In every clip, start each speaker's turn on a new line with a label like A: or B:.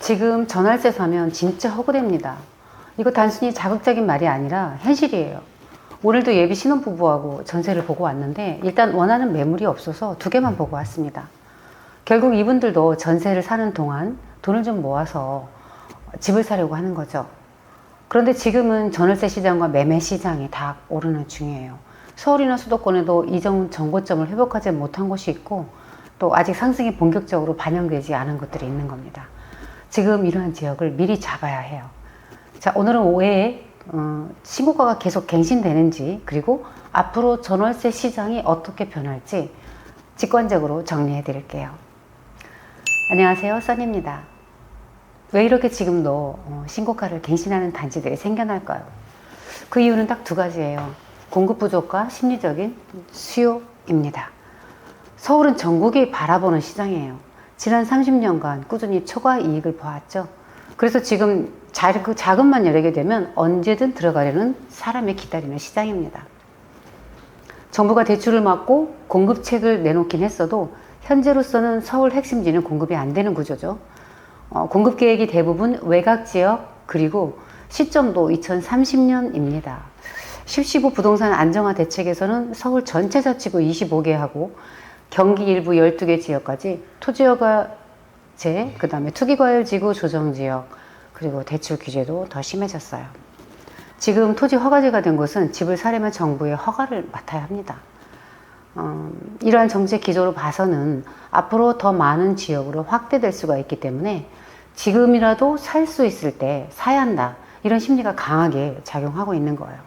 A: 지금 전월세 사면 진짜 허구됩니다. 이거 단순히 자극적인 말이 아니라 현실이에요. 오늘도 예비 신혼부부하고 전세를 보고 왔는데 일단 원하는 매물이 없어서 2개만 보고 왔습니다. 결국 이분들도 전세를 사는 동안 돈을 좀 모아서 집을 사려고 하는 거죠. 그런데 지금은 전월세 시장과 매매 시장이 다 오르는 중이에요. 서울이나 수도권에도 이전 정고점을 회복하지 못한 곳이 있고 또 아직 상승이 본격적으로 반영되지 않은 것들이 있는 겁니다. 지금 이러한 지역을 미리 잡아야 해요. 자, 오늘은 올해 신고가가 계속 갱신되는지 그리고 앞으로 전월세 시장이 어떻게 변할지 직관적으로 정리해 드릴게요. 안녕하세요, 써니입니다. 왜 이렇게 지금도 신고가를 갱신하는 단지들이 생겨날까요? 그 이유는 딱 2가지예요. 공급 부족과 심리적인 수요입니다. 서울은 전국이 바라보는 시장이에요. 지난 30년간 꾸준히 초과 이익을 보았죠. 그래서 지금 그 자금만 열리게 되면 언제든 들어가려는 사람이 기다리는 시장입니다. 정부가 대출을 막고 공급책을 내놓긴 했어도 현재로서는 서울 핵심지는 공급이 안 되는 구조죠. 공급 계획이 대부분 외곽 지역 그리고 시점도 2030년입니다. 10.15 부동산 안정화 대책에서는 서울 전체 자치구 25개 하고 경기 일부 12개 지역까지 토지허가제, 그 다음에 투기과열지구 조정지역, 그리고 대출 규제도 더 심해졌어요. 지금 토지 허가제가 된 곳은 집을 사려면 정부의 허가를 맡아야 합니다. 이러한 정책 기조로 봐서는 앞으로 더 많은 지역으로 확대될 수가 있기 때문에 지금이라도 살 수 있을 때 사야 한다. 이런 심리가 강하게 작용하고 있는 거예요.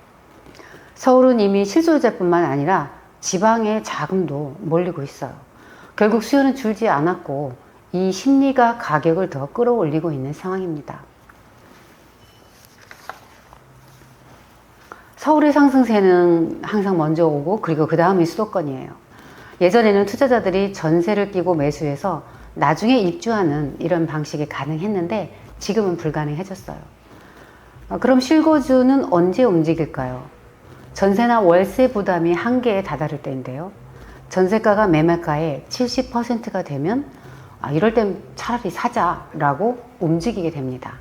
A: 서울은 이미 실소유자뿐만 아니라 지방의 자금도 몰리고 있어요. 결국 수요는 줄지 않았고 이 심리가 가격을 더 끌어올리고 있는 상황입니다. 서울의 상승세는 항상 먼저 오고 그리고 그 다음이 수도권이에요. 예전에는 투자자들이 전세를 끼고 매수해서 나중에 입주하는 이런 방식이 가능했는데 지금은 불가능해졌어요. 그럼 실거주는 언제 움직일까요? 전세나 월세 부담이 한계에 다다를 때인데요. 전세가가 매매가의 70%가 되면 이럴 땐 차라리 사자라고 움직이게 됩니다.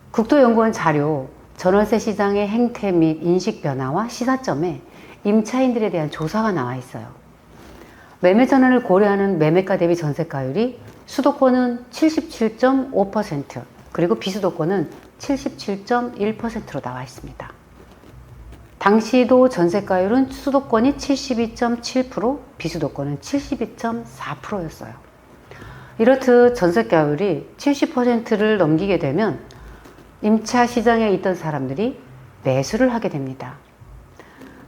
A: 국토연구원 자료 전월세 시장의 행태 및 인식 변화와 시사점에 임차인들에 대한 조사가 나와 있어요. 매매 전환을 고려하는 매매가 대비 전세가율이 수도권은 77.5% 그리고 비수도권은 77.1%로 나와 있습니다. 당시도 전세가율은 수도권이 72.7%, 비수도권은 72.4%였어요. 이렇듯 전세가율이 70%를 넘기게 되면 임차 시장에 있던 사람들이 매수를 하게 됩니다.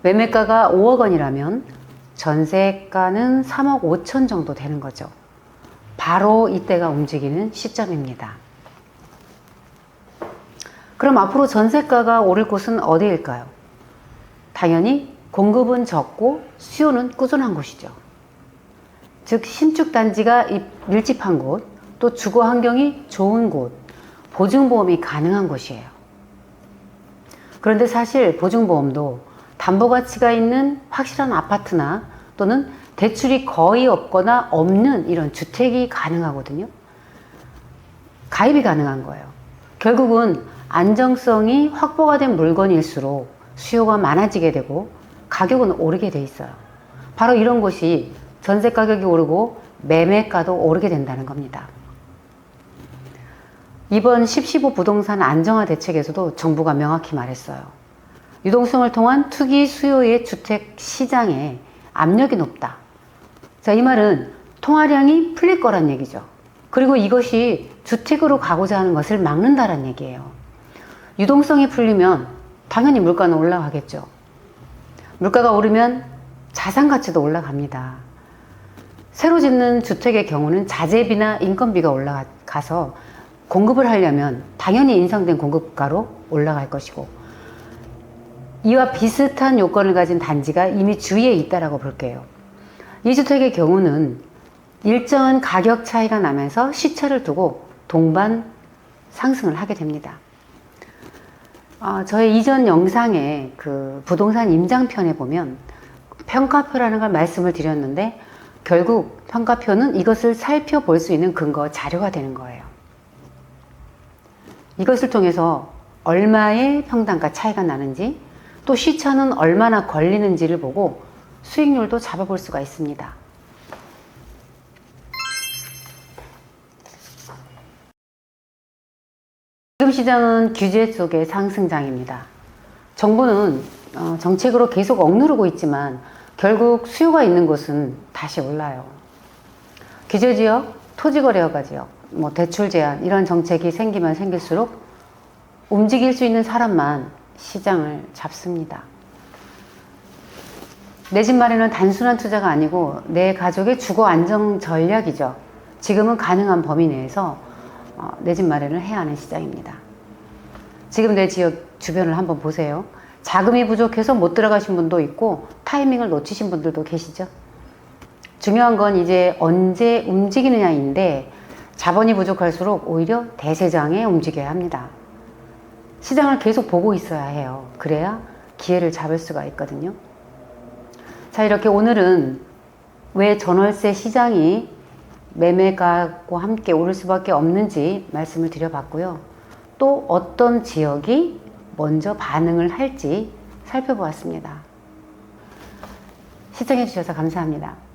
A: 매매가가 5억 원이라면 전세가는 3억 5천 정도 되는 거죠. 바로 이때가 움직이는 시점입니다. 그럼 앞으로 전세가가 오를 곳은 어디일까요? 당연히 공급은 적고 수요는 꾸준한 곳이죠. 즉 신축 단지가 밀집한 곳, 또 주거 환경이 좋은 곳, 보증보험이 가능한 곳이에요. 그런데 사실 보증보험도 담보가치가 있는 확실한 아파트나 또는 대출이 거의 없거나 없는 이런 주택이 가능하거든요. 가입이 가능한 거예요. 결국은 안정성이 확보가 된 물건일수록 수요가 많아지게 되고 가격은 오르게 돼 있어요. 바로 이런 곳이 전세 가격이 오르고 매매가도 오르게 된다는 겁니다. 이번 10.15 부동산 안정화 대책에서도 정부가 명확히 말했어요. 유동성을 통한 투기 수요의 주택 시장에 압력이 높다. 자, 이 말은 통화량이 풀릴 거란 얘기죠. 그리고 이것이 주택으로 가고자 하는 것을 막는다란 얘기예요. 유동성이 풀리면 당연히 물가는 올라가겠죠. 물가가 오르면 자산 가치도 올라갑니다. 새로 짓는 주택의 경우는 자재비나 인건비가 올라가서 공급을 하려면 당연히 인상된 공급가로 올라갈 것이고 이와 비슷한 요건을 가진 단지가 이미 주위에 있다라고 볼게요. 이 주택의 경우는 일정한 가격 차이가 나면서 시차를 두고 동반 상승을 하게 됩니다. 저의 이전 영상에 그 부동산 임장편에 보면 평가표라는 걸 말씀을 드렸는데 결국 평가표는 이것을 살펴볼 수 있는 근거 자료가 되는 거예요. 이것을 통해서 얼마의 평당가 차이가 나는지, 또 시차는 얼마나 걸리는지를 보고 수익률도 잡아볼 수가 있습니다. 지금 시장은 규제 속의 상승장입니다. 정부는 정책으로 계속 억누르고 있지만 결국 수요가 있는 곳은 다시 올라요. 규제지역, 토지거래허가지역, 대출 제한 이런 정책이 생기면 생길수록 움직일 수 있는 사람만 시장을 잡습니다. 내 집 마련은 단순한 투자가 아니고 내 가족의 주거 안정 전략이죠. 지금은 가능한 범위 내에서 내 집 마련을 해야 하는 시장입니다. 지금 내 지역 주변을 한번 보세요. 자금이 부족해서 못 들어가신 분도 있고 타이밍을 놓치신 분들도 계시죠. 중요한 건 이제 언제 움직이느냐인데 자본이 부족할수록 오히려 대세장에 움직여야 합니다. 시장을 계속 보고 있어야 해요. 그래야 기회를 잡을 수가 있거든요. 자, 이렇게 오늘은 왜 전월세 시장이 매매가와 함께 오를 수밖에 없는지 말씀을 드려봤고요. 또 어떤 지역이 먼저 반응을 할지 살펴보았습니다. 시청해 주셔서 감사합니다.